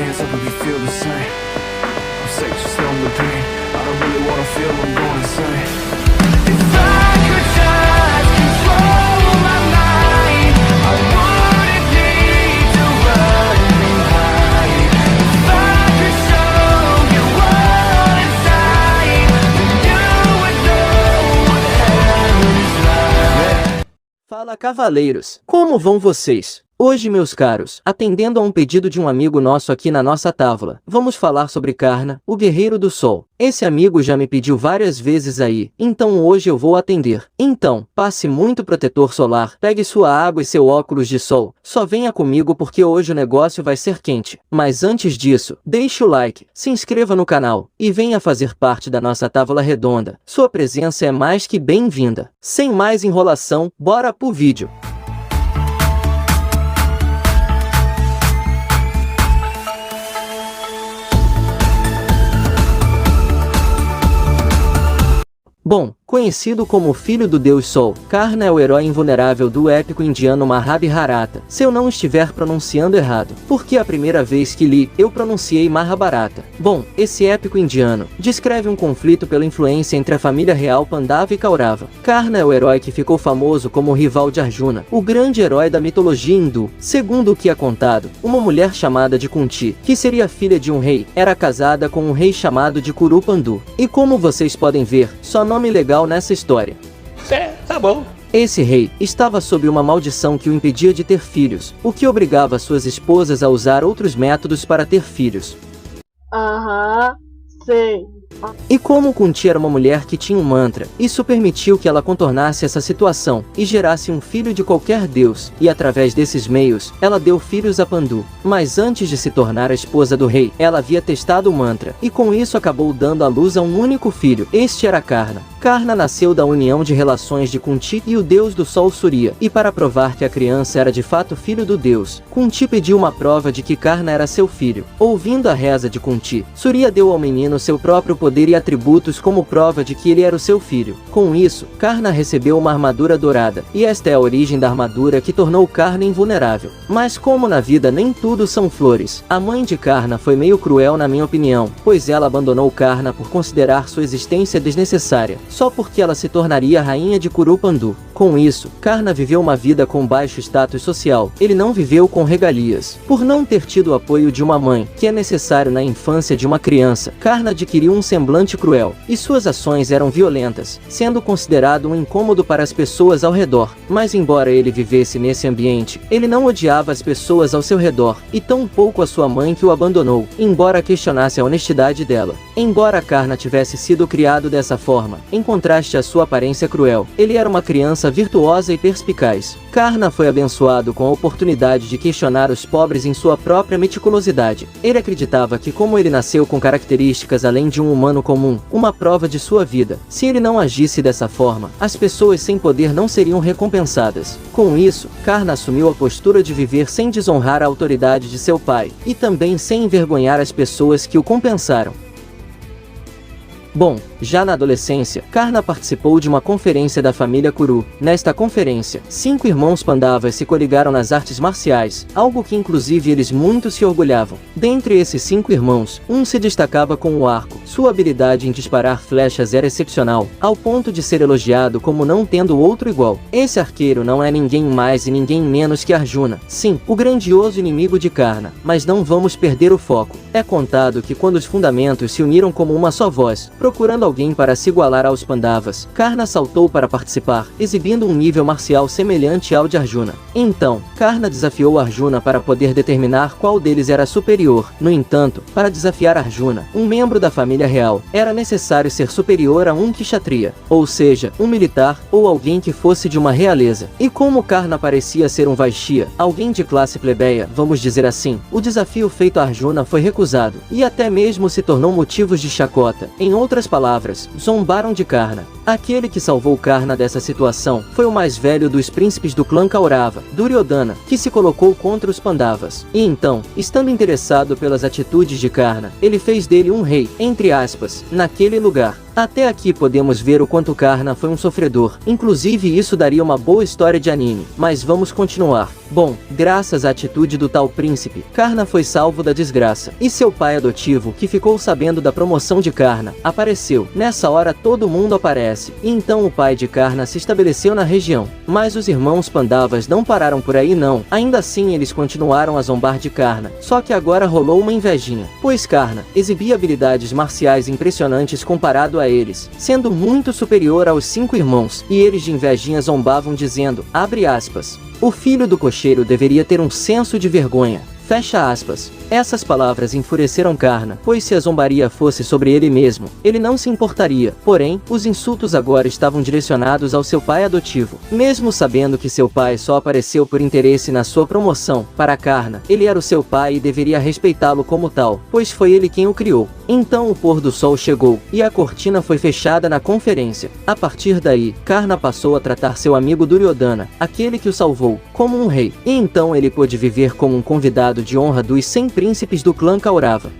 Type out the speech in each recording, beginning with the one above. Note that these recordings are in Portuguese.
hands, I hope you feel the same. I'm sick, just numb the pain. I don't really wanna feel, I'm going insane. If I could just control my mind, I wouldn't need to run and hide. If I could show you all inside, then you would know what hell is like. Fala, cavaleiros! Como vão vocês? Hoje, meus caros, atendendo a um pedido de um amigo nosso aqui na nossa távola, vamos falar sobre Karna, o Guerreiro do Sol. Esse amigo já me pediu várias vezes aí, então hoje eu vou atender. Então, passe muito protetor solar, pegue sua água e seu óculos de sol, só venha comigo porque hoje o negócio vai ser quente. Mas antes disso, deixe o like, se inscreva no canal, e venha fazer parte da nossa távola redonda. Sua presença é mais que bem-vinda. Sem mais enrolação, bora pro vídeo. Bom, conhecido como filho do Deus Sol, Karna é o herói invulnerável do épico indiano Mahabharata, se eu não estiver pronunciando errado, porque a primeira vez que li, eu pronunciei Mahabharata. Bom, esse épico indiano descreve um conflito pela influência entre a família real Pandava e Kaurava. Karna é o herói que ficou famoso como o rival de Arjuna, o grande herói da mitologia hindu. Segundo o que é contado, uma mulher chamada de Kunti, que seria filha de um rei, era casada com um rei chamado de Kuru Pandu. E como vocês podem ver, só nome legal nessa história. Tá bom. Esse rei estava sob uma maldição que o impedia de ter filhos, o que obrigava suas esposas a usar outros métodos para ter filhos. Sei. E como Kunti era uma mulher que tinha um mantra, isso permitiu que ela contornasse essa situação e gerasse um filho de qualquer deus, e através desses meios, ela deu filhos a Pandu. Mas antes de se tornar a esposa do rei, ela havia testado o mantra, e com isso acabou dando à luz a um único filho. Este era Karna. Karna nasceu da união de relações de Kunti e o deus do sol Surya, e para provar que a criança era de fato filho do deus, Kunti pediu uma prova de que Karna era seu filho. Ouvindo a reza de Kunti, Surya deu ao menino seu próprio poder e atributos como prova de que ele era o seu filho. Com isso, Karna recebeu uma armadura dourada, e esta é a origem da armadura que tornou Karna invulnerável. Mas como na vida nem tudo são flores, a mãe de Karna foi meio cruel na minha opinião, pois ela abandonou Karna por considerar sua existência desnecessária, só porque ela se tornaria a rainha de Kuru Pandu. Com isso, Karna viveu uma vida com baixo status social, ele não viveu com regalias. Por não ter tido o apoio de uma mãe, que é necessário na infância de uma criança, Karna adquiriu um semblante cruel, e suas ações eram violentas, sendo considerado um incômodo para as pessoas ao redor. Mas embora ele vivesse nesse ambiente, ele não odiava as pessoas ao seu redor, e tão pouco a sua mãe que o abandonou, embora questionasse a honestidade dela. Embora Karna tivesse sido criado dessa forma, em contraste à sua aparência cruel, ele era uma criança virtuosa e perspicaz. Karna foi abençoado com a oportunidade de questionar os pobres em sua própria meticulosidade. Ele acreditava que como ele nasceu com características além de um humano comum, uma prova de sua vida, se ele não agisse dessa forma, as pessoas sem poder não seriam recompensadas. Com isso, Karna assumiu a postura de viver sem desonrar a autoridade de seu pai, e também sem envergonhar as pessoas que o compensaram. Bom, já na adolescência, Karna participou de uma conferência da família Kuru. Nesta conferência, 5 irmãos Pandavas se coligaram nas artes marciais, algo que inclusive eles muito se orgulhavam. Dentre esses 5 irmãos, um se destacava com o arco. Sua habilidade em disparar flechas era excepcional, ao ponto de ser elogiado como não tendo outro igual. Esse arqueiro não é ninguém mais e ninguém menos que Arjuna. Sim, o grandioso inimigo de Karna, mas não vamos perder o foco. É contado que quando os fundamentos se uniram como uma só voz, procurando alguém para se igualar aos Pandavas, Karna saltou para participar, exibindo um nível marcial semelhante ao de Arjuna. Então, Karna desafiou Arjuna para poder determinar qual deles era superior. No entanto, para desafiar Arjuna, um membro da família real, era necessário ser superior a um Kshatriya, ou seja, um militar ou alguém que fosse de uma realeza. E como Karna parecia ser um Vaishya, alguém de classe plebeia, vamos dizer assim, o desafio feito a Arjuna foi recusado, e até mesmo se tornou motivo de chacota. Em outras palavras, zombaram de Karna. Aquele que salvou Karna dessa situação foi o mais velho dos príncipes do clã Kaurava, Duryodhana, que se colocou contra os Pandavas. E então, estando interessado pelas atitudes de Karna, ele fez dele um rei, entre aspas, naquele lugar. Até aqui podemos ver o quanto Karna foi um sofredor, inclusive isso daria uma boa história de anime, mas vamos continuar. Bom, graças à atitude do tal príncipe, Karna foi salvo da desgraça, e seu pai adotivo, que ficou sabendo da promoção de Karna, apareceu. Nessa hora todo mundo aparece, e então o pai de Karna se estabeleceu na região. Mas os irmãos Pandavas não pararam por aí não, ainda assim eles continuaram a zombar de Karna, só que agora rolou uma invejinha, pois Karna exibia habilidades marciais impressionantes comparado a eles, sendo muito superior aos 5 irmãos, e eles de invejinha zombavam dizendo, abre aspas, o filho do cocheiro deveria ter um senso de vergonha. Fecha aspas. Essas palavras enfureceram Karna, pois se a zombaria fosse sobre ele mesmo, ele não se importaria. Porém, os insultos agora estavam direcionados ao seu pai adotivo. Mesmo sabendo que seu pai só apareceu por interesse na sua promoção, para Karna, ele era o seu pai e deveria respeitá-lo como tal, pois foi ele quem o criou. Então o pôr do sol chegou, e a cortina foi fechada na conferência. A partir daí, Karna passou a tratar seu amigo Duryodhana, aquele que o salvou, como um rei. E então ele pôde viver como um convidado de honra dos 100 príncipes do clã Kaurava.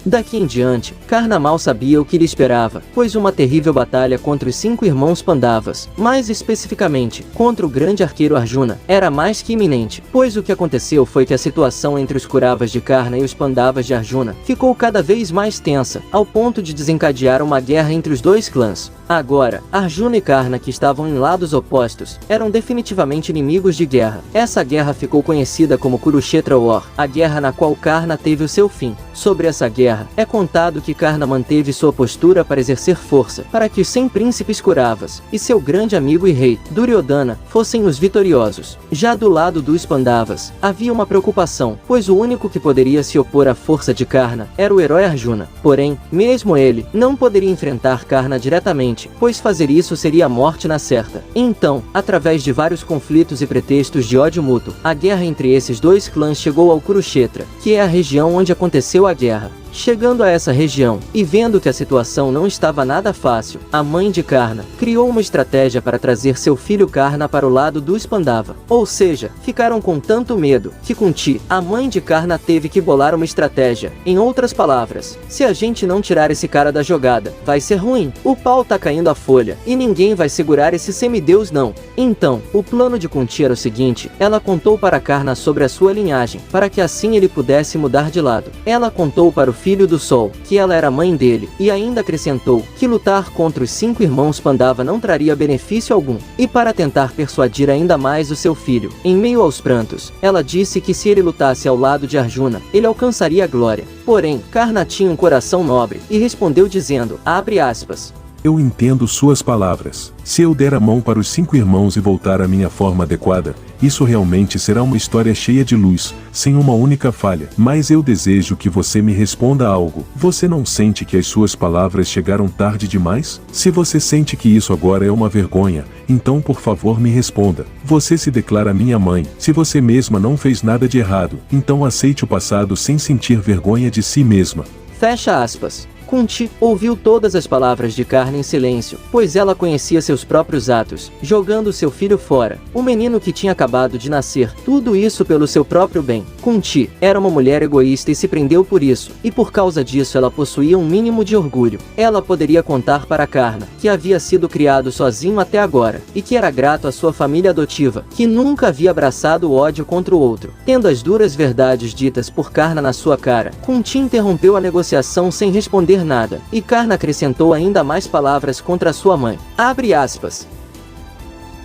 Daqui em diante, Karna mal sabia o que lhe esperava, pois uma terrível batalha contra os 5 irmãos Pandavas, mais especificamente, contra o grande arqueiro Arjuna, era mais que iminente, pois o que aconteceu foi que a situação entre os Kauravas de Karna e os Pandavas de Arjuna ficou cada vez mais tensa, ao ponto de desencadear uma guerra entre os dois clãs. Agora, Arjuna e Karna, que estavam em lados opostos, eram definitivamente inimigos de guerra. Essa guerra ficou conhecida como Kurukshetra War, a guerra na qual Karna teve o seu fim. Sobre essa guerra, é contado que Karna manteve sua postura para exercer força, para que os 100 príncipes Kauravas, e seu grande amigo e rei, Duryodhana, fossem os vitoriosos. Já do lado dos Pandavas, havia uma preocupação, pois o único que poderia se opor à força de Karna era o herói Arjuna. Porém, mesmo ele, não poderia enfrentar Karna diretamente, pois fazer isso seria a morte na certa. Então, através de vários conflitos e pretextos de ódio mútuo, a guerra entre esses dois clãs chegou ao Kurukshetra, que é a região onde aconteceu a guerra. Chegando a essa região, e vendo que a situação não estava nada fácil, a mãe de Karna criou uma estratégia para trazer seu filho Karna para o lado dos Pandava. Ou seja, ficaram com tanto medo, que Kunti, a mãe de Karna, teve que bolar uma estratégia. Em outras palavras, se a gente não tirar esse cara da jogada, vai ser ruim. O pau tá caindo a folha, e ninguém vai segurar esse semideus não. Então, o plano de Kunti era o seguinte, ela contou para Karna sobre a sua linhagem, para que assim ele pudesse mudar de lado. Ela contou para o filho do sol, que ela era mãe dele, e ainda acrescentou que lutar contra os 5 irmãos Pandava não traria benefício algum. E para tentar persuadir ainda mais o seu filho, em meio aos prantos, ela disse que se ele lutasse ao lado de Arjuna, ele alcançaria a glória. Porém, Karna tinha um coração nobre, e respondeu dizendo, abre aspas, eu entendo suas palavras. Se eu der a mão para os 5 irmãos e voltar à minha forma adequada, isso realmente será uma história cheia de luz, sem uma única falha. Mas eu desejo que você me responda algo. Você não sente que as suas palavras chegaram tarde demais? Se você sente que isso agora é uma vergonha, então por favor me responda. Você se declara minha mãe. Se você mesma não fez nada de errado, então aceite o passado sem sentir vergonha de si mesma. Fecha aspas. Kunti ouviu todas as palavras de Karna em silêncio, pois ela conhecia seus próprios atos, jogando seu filho fora, o menino que tinha acabado de nascer, tudo isso pelo seu próprio bem. Kunti era uma mulher egoísta e se prendeu por isso, e por causa disso ela possuía um mínimo de orgulho. Ela poderia contar para Karna, que havia sido criado sozinho até agora, e que era grato à sua família adotiva, que nunca havia abraçado o ódio contra o outro. Tendo as duras verdades ditas por Karna na sua cara, Kunti interrompeu a negociação sem responder nada, e Karna acrescentou ainda mais palavras contra sua mãe. Abre aspas.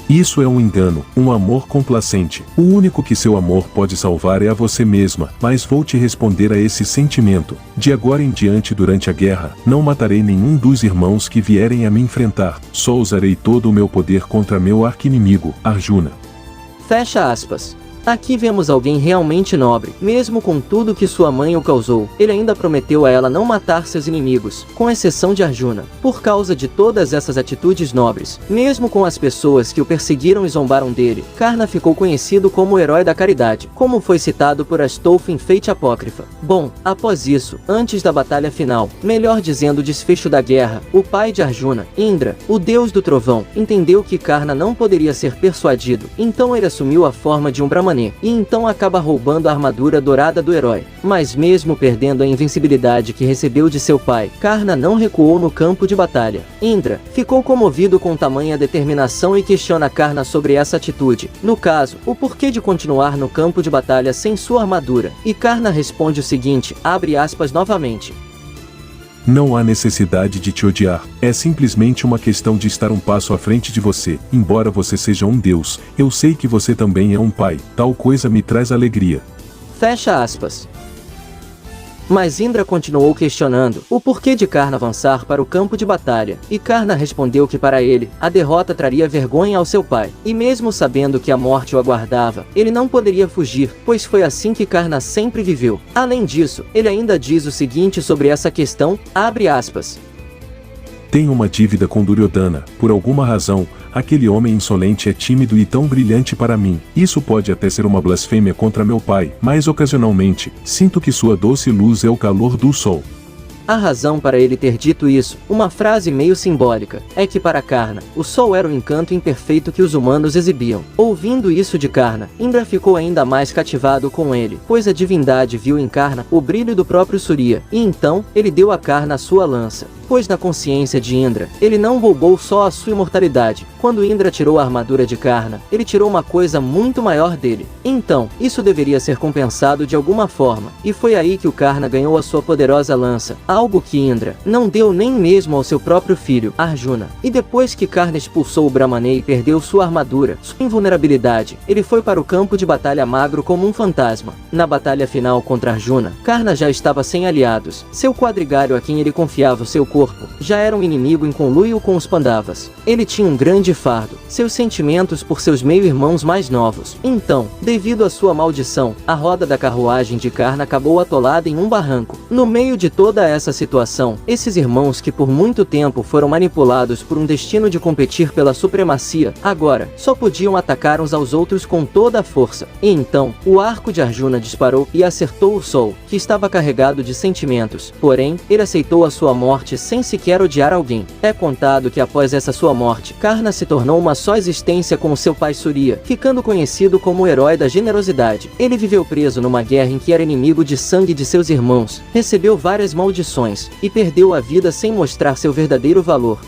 Isso é um engano, um amor complacente. O único que seu amor pode salvar é a você mesma, mas vou te responder a esse sentimento. De agora em diante durante a guerra, não matarei nenhum dos irmãos que vierem a me enfrentar, só usarei todo o meu poder contra meu arqui-inimigo, Arjuna. Fecha aspas. Aqui vemos alguém realmente nobre, mesmo com tudo que sua mãe o causou, ele ainda prometeu a ela não matar seus inimigos, com exceção de Arjuna. Por causa de todas essas atitudes nobres, mesmo com as pessoas que o perseguiram e zombaram dele, Karna ficou conhecido como o herói da caridade, como foi citado por Astolfo em Fate Apócrifa. Bom, após isso, antes da batalha final, melhor dizendo o desfecho da guerra, o pai de Arjuna, Indra, o deus do trovão, entendeu que Karna não poderia ser persuadido, então ele assumiu a forma de um brahmana Brahmane, e então acaba roubando a armadura dourada do herói. Mas mesmo perdendo a invencibilidade que recebeu de seu pai, Karna não recuou no campo de batalha. Indra ficou comovido com tamanha determinação e questiona Karna sobre essa atitude. No caso, o porquê de continuar no campo de batalha sem sua armadura. E Karna responde o seguinte, abre aspas novamente. Não há necessidade de te odiar, é simplesmente uma questão de estar um passo à frente de você. Embora você seja um deus, eu sei que você também é um pai, tal coisa me traz alegria. Fecha aspas. Mas Indra continuou questionando o porquê de Karna avançar para o campo de batalha, e Karna respondeu que para ele, a derrota traria vergonha ao seu pai, e mesmo sabendo que a morte o aguardava, ele não poderia fugir, pois foi assim que Karna sempre viveu. Além disso, ele ainda diz o seguinte sobre essa questão, abre aspas. Tenho uma dívida com Duryodhana, por alguma razão, aquele homem insolente é tímido e tão brilhante para mim. Isso pode até ser uma blasfêmia contra meu pai, mas ocasionalmente, sinto que sua doce luz é o calor do sol. A razão para ele ter dito isso, uma frase meio simbólica, é que para Karna, o sol era o encanto imperfeito que os humanos exibiam. Ouvindo isso de Karna, Indra ficou ainda mais cativado com ele, pois a divindade viu em Karna o brilho do próprio Surya, e então, ele deu a Karna a sua lança. Pois na consciência de Indra, ele não roubou só a sua imortalidade. Quando Indra tirou a armadura de Karna, ele tirou uma coisa muito maior dele. Então, isso deveria ser compensado de alguma forma, e foi aí que o Karna ganhou a sua poderosa lança, algo que Indra não deu nem mesmo ao seu próprio filho, Arjuna. E depois que Karna expulsou o Brahmane e perdeu sua armadura, sua invulnerabilidade, ele foi para o campo de batalha magro como um fantasma. Na batalha final contra Arjuna, Karna já estava sem aliados. Seu quadrigário a quem ele confiava o seu corpo, já era um inimigo em conluio com os Pandavas. Ele tinha um grande fardo, seus sentimentos por seus meio-irmãos mais novos. Então, devido à sua maldição, a roda da carruagem de Karna acabou atolada em um barranco. No meio de toda essa situação, esses irmãos que por muito tempo foram manipulados por um destino de competir pela supremacia, agora, só podiam atacar uns aos outros com toda a força. E então, o arco de Arjuna disparou e acertou o sol, que estava carregado de sentimentos. Porém, ele aceitou a sua morte sem sequer odiar alguém. É contado que após essa sua morte, Karna se tornou uma só existência com seu pai Surya, ficando conhecido como o herói da generosidade. Ele viveu preso numa guerra em que era inimigo de sangue de seus irmãos, recebeu várias maldições, e perdeu a vida sem mostrar seu verdadeiro valor.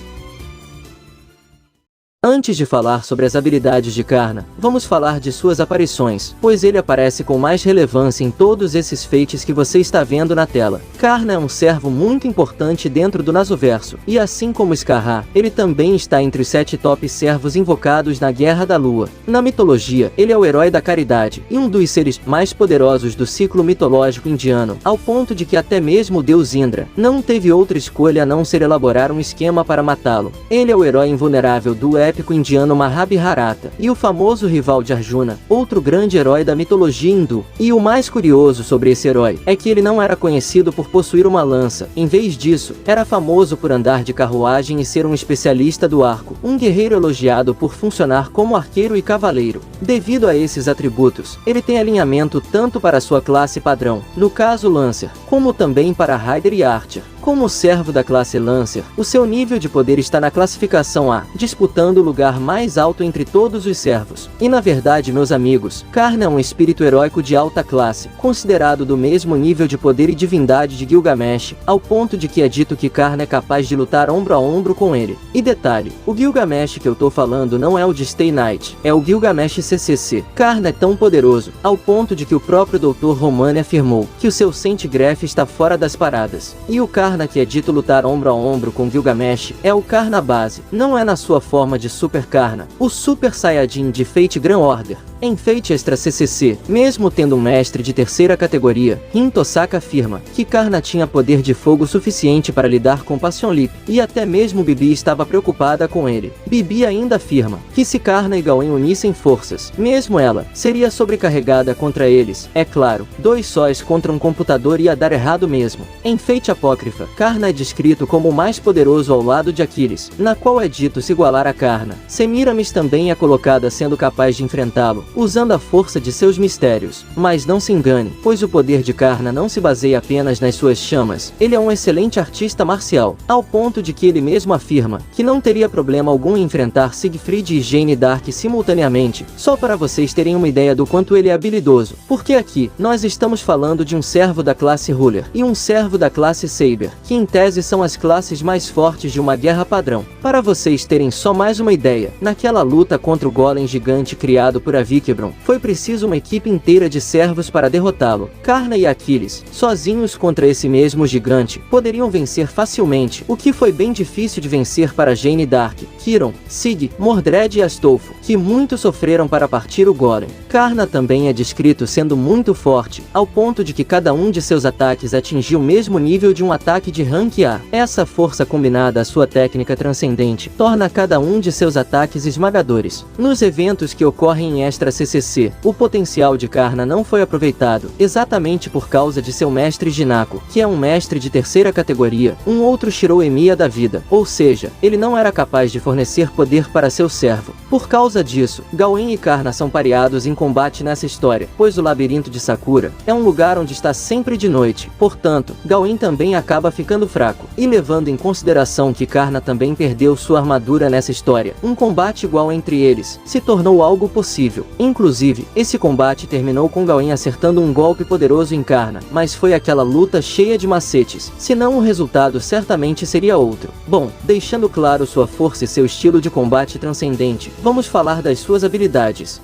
Antes de falar sobre as habilidades de Karna, vamos falar de suas aparições, pois ele aparece com mais relevância em todos esses feitos que você está vendo na tela. Karna é um servo muito importante dentro do Nasoverso, e assim como Skarra, ele também está entre os 7 top servos invocados na Guerra da Lua. Na mitologia, ele é o herói da caridade, e um dos seres mais poderosos do ciclo mitológico indiano, ao ponto de que até mesmo o deus Indra não teve outra escolha a não ser elaborar um esquema para matá-lo. Ele é o herói invulnerável do épico indiano Mahabharata, e o famoso rival de Arjuna, outro grande herói da mitologia hindu. E o mais curioso sobre esse herói, é que ele não era conhecido por possuir uma lança, em vez disso, era famoso por andar de carruagem e ser um especialista do arco, um guerreiro elogiado por funcionar como arqueiro e cavaleiro. Devido a esses atributos, ele tem alinhamento tanto para sua classe padrão, no caso Lancer, como também para Rider e Archer. Como servo da classe Lancer, o seu nível de poder está na classificação A, disputando o lugar mais alto entre todos os servos. E na verdade, meus amigos, Karna é um espírito heróico de alta classe, considerado do mesmo nível de poder e divindade de Gilgamesh, ao ponto de que é dito que Karna é capaz de lutar ombro a ombro com ele. E detalhe, o Gilgamesh que eu tô falando não é o de Stay Night, é o Gilgamesh CCC. Karna é tão poderoso, ao ponto de que o próprio Dr. Romani afirmou que o seu Centigraph está fora das paradas. E o Karna que é dito lutar ombro a ombro com Gilgamesh é o Karna base, não é na sua forma de Super Karna, o Super Saiyajin de Fate Grand Order. Em Fate Extra CCC, mesmo tendo um mestre de terceira categoria, Hintosaka afirma que Karna tinha poder de fogo suficiente para lidar com Passion Leap, e até mesmo Bibi estava preocupada com ele. Bibi ainda afirma que se Karna e Gawain unissem forças, mesmo ela seria sobrecarregada contra eles. É claro, 2 sóis contra um computador ia dar errado mesmo. Em Fate Apócrifa, Karna é descrito como o mais poderoso ao lado de Aquiles, na qual é dito se igualar a Karna. Semiramis também é colocada sendo capaz de enfrentá-lo, usando a força de seus mistérios. Mas não se engane, pois o poder de Karna não se baseia apenas nas suas chamas. Ele é um excelente artista marcial, ao ponto de que ele mesmo afirma que não teria problema algum em enfrentar Siegfried e Jane Dark simultaneamente, só para vocês terem uma ideia do quanto ele é habilidoso. Porque aqui, nós estamos falando de um servo da classe Ruler e um servo da classe Saber, que em tese são as classes mais fortes de uma guerra padrão. Para vocês terem só mais uma ideia, naquela luta contra o golem gigante criado por Avikebron, foi preciso uma equipe inteira de servos para derrotá-lo. Karna e Aquiles, sozinhos contra esse mesmo gigante, poderiam vencer facilmente, o que foi bem difícil de vencer para Jane Dark, Kiron, Sig, Mordred e Astolfo, que muito sofreram para partir o golem. Karna também é descrito sendo muito forte, ao ponto de que cada um de seus ataques atingiu o mesmo nível de um ataque de rank A. Essa força combinada à sua técnica transcendente, torna cada um de seus ataques esmagadores. Nos eventos que ocorrem em Extra CCC, o potencial de Karna não foi aproveitado, exatamente por causa de seu mestre Jinako, que é um mestre de terceira categoria, um outro Shiroemiya da vida, ou seja, ele não era capaz de fornecer poder para seu servo. Por causa disso, Gawain e Karna são pareados em combate nessa história, pois o labirinto de Sakura é um lugar onde está sempre de noite, portanto, Gawain também acaba ficando fraco. E levando em consideração que Karna também perdeu sua armadura nessa história, um combate igual entre eles se tornou algo possível. Inclusive, esse combate terminou com Gawain acertando um golpe poderoso em Karna, mas foi aquela luta cheia de macetes, senão o resultado certamente seria outro. Bom, deixando claro sua força e seu estilo de combate transcendente, vamos falar das suas habilidades.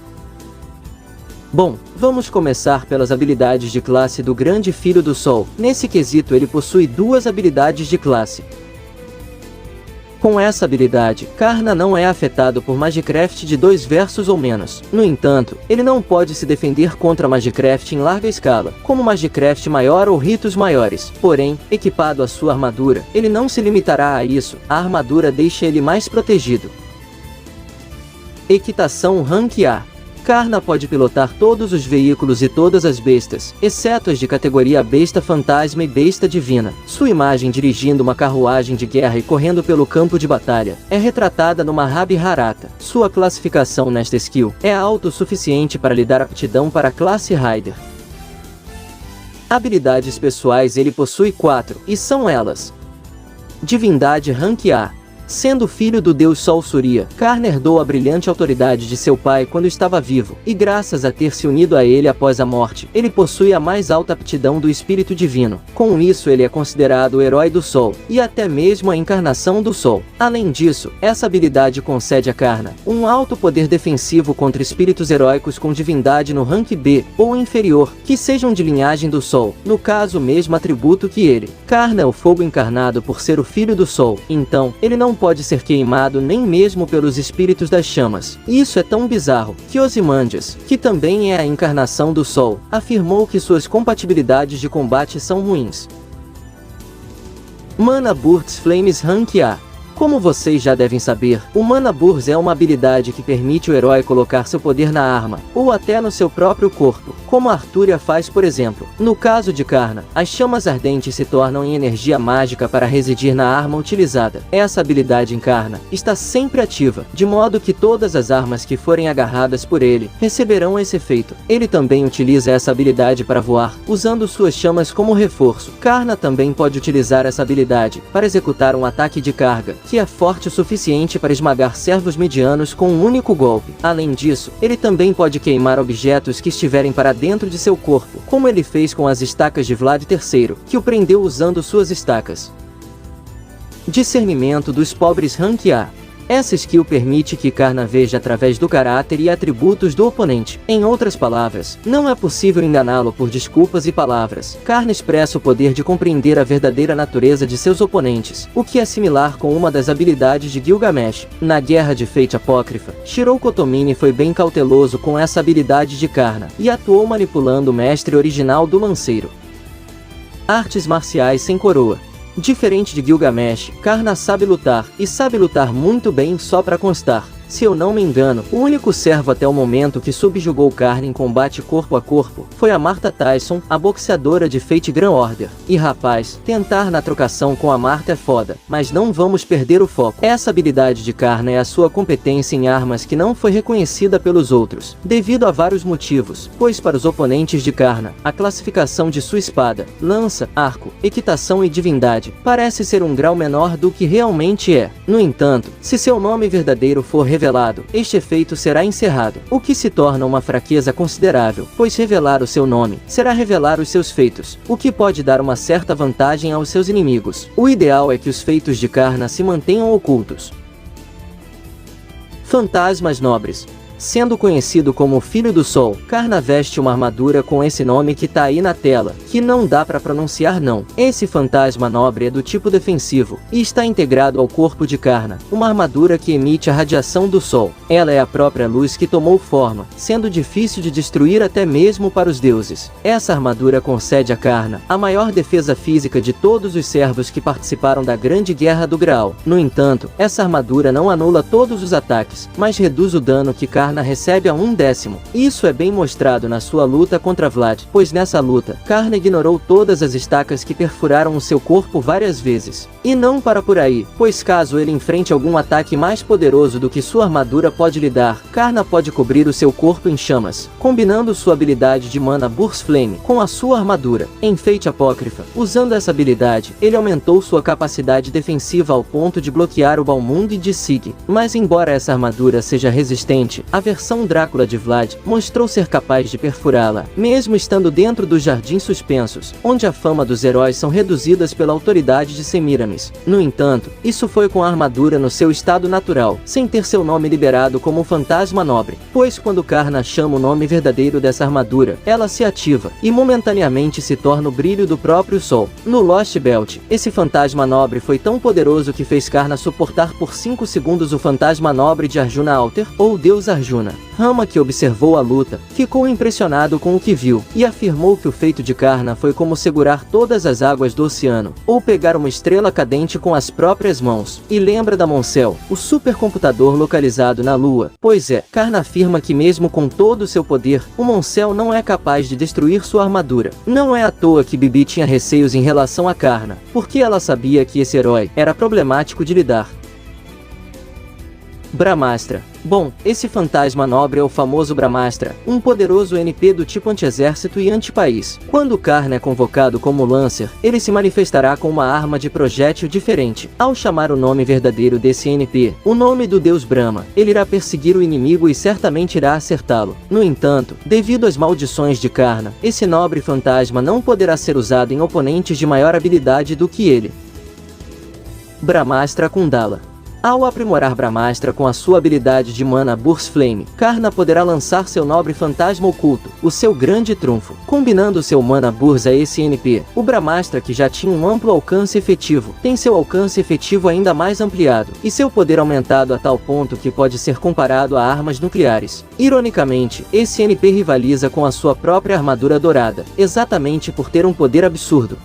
Bom, vamos começar pelas habilidades de classe do Grande Filho do Sol. Nesse quesito ele possui duas habilidades de classe. Com essa habilidade, Karna não é afetado por Magicraft de 2 versos ou menos. No entanto, ele não pode se defender contra Magicraft em larga escala, como Magicraft maior ou ritos maiores. Porém, equipado à sua armadura, ele não se limitará a isso, a armadura deixa ele mais protegido. Equitação Rank A. Karna pode pilotar todos os veículos e todas as bestas, exceto as de categoria Besta Fantasma e Besta Divina. Sua imagem dirigindo uma carruagem de guerra e correndo pelo campo de batalha é retratada no Mahabharata. Sua classificação nesta skill é alta o suficiente para lhe dar aptidão para a classe Rider. Habilidades pessoais ele possui 4, e são elas: Divindade Rank A. Sendo filho do deus Sol Surya, Karna herdou a brilhante autoridade de seu pai quando estava vivo, e graças a ter se unido a ele após a morte, ele possui a mais alta aptidão do espírito divino. Com isso ele é considerado o herói do Sol, e até mesmo a encarnação do Sol. Além disso, essa habilidade concede a Karna um alto poder defensivo contra espíritos heróicos com divindade no rank B, ou inferior, que sejam de linhagem do Sol, no caso o mesmo atributo que ele. Karna é o fogo encarnado por ser o filho do Sol, então, ele não pode ser queimado nem mesmo pelos espíritos das chamas. Isso é tão bizarro, que Ozymandias, que também é a encarnação do Sol, afirmou que suas compatibilidades de combate são ruins. Mana Burst Flames Rank A. Como vocês já devem saber, o Mana Burst é uma habilidade que permite o herói colocar seu poder na arma, ou até no seu próprio corpo, como Artúria faz por exemplo. No caso de Karna, as chamas ardentes se tornam em energia mágica para residir na arma utilizada. Essa habilidade em Karna está sempre ativa, de modo que todas as armas que forem agarradas por ele, receberão esse efeito. Ele também utiliza essa habilidade para voar, usando suas chamas como reforço. Karna também pode utilizar essa habilidade para executar um ataque de carga, que é forte o suficiente para esmagar servos medianos com um único golpe. Além disso, ele também pode queimar objetos que estiverem para dentro de seu corpo, como ele fez com as estacas de Vlad III, que o prendeu usando suas estacas. Discernimento dos pobres Rank A. Essa skill permite que Karna veja através do caráter e atributos do oponente. Em outras palavras, não é possível enganá-lo por desculpas e palavras. Karna expressa o poder de compreender a verdadeira natureza de seus oponentes, o que é similar com uma das habilidades de Gilgamesh. Na Guerra de Fate Apócrifa, Shirou Kotomini foi bem cauteloso com essa habilidade de Karna, e atuou manipulando o mestre original do lanceiro. Artes marciais sem coroa. Diferente de Gilgamesh, Karna sabe lutar, e sabe lutar muito bem só para constar. Se eu não me engano, o único servo até o momento que subjugou Karna em combate corpo a corpo foi a Martha Tyson, a boxeadora de Fate Grand Order. E rapaz, tentar na trocação com a Martha é foda, mas não vamos perder o foco. Essa habilidade de Karna é a sua competência em armas que não foi reconhecida pelos outros, devido a vários motivos, pois para os oponentes de Karna, a classificação de sua espada, lança, arco, equitação e divindade parece ser um grau menor do que realmente é. No entanto, se seu nome verdadeiro for revelado, este efeito será encerrado, o que se torna uma fraqueza considerável, pois revelar o seu nome será revelar os seus feitos, o que pode dar uma certa vantagem aos seus inimigos. O ideal é que os feitos de Karna se mantenham ocultos. Fantasmas nobres. Sendo conhecido como o Filho do Sol, Karna veste uma armadura com esse nome que tá aí na tela, que não dá pra pronunciar não. Esse fantasma nobre é do tipo defensivo, e está integrado ao corpo de Karna, uma armadura que emite a radiação do Sol. Ela é a própria luz que tomou forma, sendo difícil de destruir até mesmo para os deuses. Essa armadura concede a Karna a maior defesa física de todos os servos que participaram da Grande Guerra do Graal. No entanto, essa armadura não anula todos os ataques, mas reduz o dano que Karna recebe a 1/10. Isso é bem mostrado na sua luta contra Vlad, pois nessa luta, Karna ignorou todas as estacas que perfuraram o seu corpo várias vezes. E não para por aí, pois caso ele enfrente algum ataque mais poderoso do que sua armadura pode lhe dar, Karna pode cobrir o seu corpo em chamas, combinando sua habilidade de Mana Burst Flame com a sua armadura. Em Fate Apócrifa, usando essa habilidade, ele aumentou sua capacidade defensiva ao ponto de bloquear o Balmung de Sig. Mas embora essa armadura seja resistente, a versão Drácula de Vlad mostrou ser capaz de perfurá-la, mesmo estando dentro dos Jardins Suspensos, onde a fama dos heróis são reduzidas pela autoridade de Semiramis. No entanto, isso foi com a armadura no seu estado natural, sem ter seu nome liberado como Fantasma Nobre, pois quando Karna chama o nome verdadeiro dessa armadura, ela se ativa, e momentaneamente se torna o brilho do próprio Sol. No Lost Belt, esse Fantasma Nobre foi tão poderoso que fez Karna suportar por 5 segundos o Fantasma Nobre de Arjuna Alter, ou Deus Arjuna. Rama, que observou a luta, ficou impressionado com o que viu, e afirmou que o feito de Karna foi como segurar todas as águas do oceano, ou pegar uma estrela cadente com as próprias mãos. E lembra da Moncel, o supercomputador localizado na Lua? Pois é, Karna afirma que mesmo com todo o seu poder, o Moncel não é capaz de destruir sua armadura. Não é à toa que Bibi tinha receios em relação a Karna, porque ela sabia que esse herói era problemático de lidar. Brahmastra. Bom, esse fantasma nobre é o famoso Brahmastra, um poderoso NP do tipo anti-exército e anti-país. Quando Karna é convocado como Lancer, ele se manifestará com uma arma de projétil diferente. Ao chamar o nome verdadeiro desse NP, o nome do deus Brahma, ele irá perseguir o inimigo e certamente irá acertá-lo. No entanto, devido às maldições de Karna, esse nobre fantasma não poderá ser usado em oponentes de maior habilidade do que ele. Brahmastra Kundala. Ao aprimorar Brahmastra com a sua habilidade de Mana Burst Flame, Karna poderá lançar seu nobre fantasma oculto, o seu grande trunfo. Combinando seu Mana Burst a esse NP, o Brahmastra, que já tinha um amplo alcance efetivo, tem seu alcance efetivo ainda mais ampliado, e seu poder aumentado a tal ponto que pode ser comparado a armas nucleares. Ironicamente, esse NP rivaliza com a sua própria armadura dourada, exatamente por ter um poder absurdo.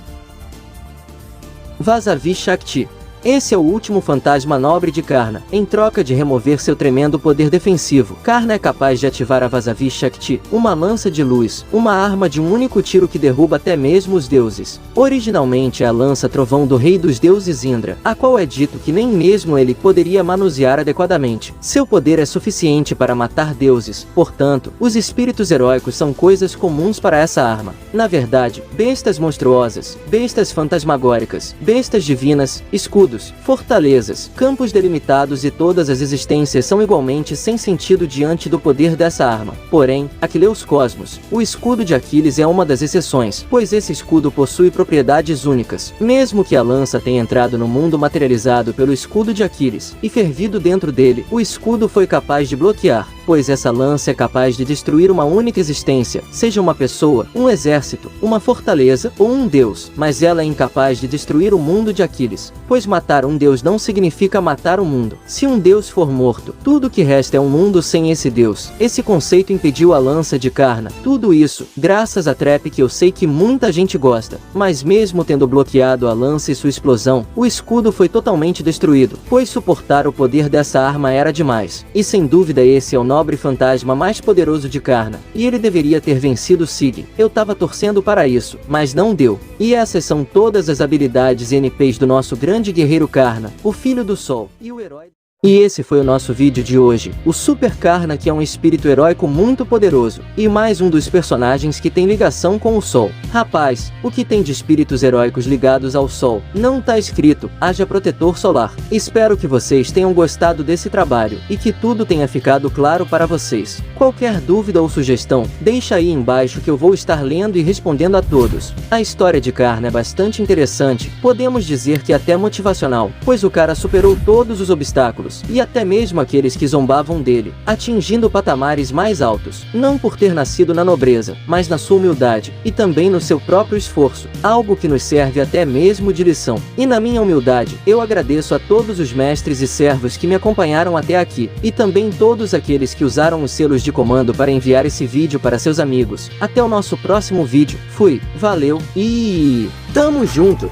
Vasavi Shakti. Esse é o último fantasma nobre de Karna. Em troca de remover seu tremendo poder defensivo, Karna é capaz de ativar a Vasavi Shakti, uma lança de luz, uma arma de um único tiro que derruba até mesmo os deuses. Originalmente é a lança trovão do rei dos deuses Indra, a qual é dito que nem mesmo ele poderia manusear adequadamente. Seu poder é suficiente para matar deuses, portanto, os espíritos heróicos são coisas comuns para essa arma. Na verdade, bestas monstruosas, bestas fantasmagóricas, bestas divinas, escudos, fortalezas, campos delimitados e todas as existências são igualmente sem sentido diante do poder dessa arma. Porém, Aquileus Cosmos, o escudo de Aquiles, é uma das exceções, pois esse escudo possui propriedades únicas. Mesmo que a lança tenha entrado no mundo materializado pelo escudo de Aquiles e fervido dentro dele, o escudo foi capaz de bloquear. pois essa lança é capaz de destruir uma única existência, seja uma pessoa, um exército, uma fortaleza ou um deus, mas ela é incapaz de destruir o mundo de Aquiles, pois matar um deus não significa matar o mundo. Se um deus for morto, tudo que resta é um mundo sem esse deus. Esse conceito impediu a lança de Karna. Tudo isso, graças a Trap, que eu sei que muita gente gosta, mas mesmo tendo bloqueado a lança e sua explosão, o escudo foi totalmente destruído, pois suportar o poder dessa arma era demais. E sem dúvida esse é o nobre fantasma mais poderoso de Karna, e ele deveria ter vencido Sig. Eu tava torcendo para isso, mas não deu. E essas são todas as habilidades e NPs do nosso grande guerreiro Karna, o Filho do Sol, e o herói. E esse foi o nosso vídeo de hoje, o Super Karna, que é um espírito heróico muito poderoso, e mais um dos personagens que tem ligação com o Sol. Rapaz, o que tem de espíritos heróicos ligados ao Sol? Não tá escrito, haja protetor solar. Espero que vocês tenham gostado desse trabalho, e que tudo tenha ficado claro para vocês. Qualquer dúvida ou sugestão, deixa aí embaixo que eu vou estar lendo e respondendo a todos. A história de Karna é bastante interessante, podemos dizer que até motivacional, pois o cara superou todos os obstáculos, e até mesmo aqueles que zombavam dele, atingindo patamares mais altos, não por ter nascido na nobreza, mas na sua humildade, e também no seu próprio esforço, algo que nos serve até mesmo de lição. E na minha humildade, eu agradeço a todos os mestres e servos que me acompanharam até aqui, e também todos aqueles que usaram os selos de comando para enviar esse vídeo para seus amigos. Até o nosso próximo vídeo, fui, valeu, e tamo junto!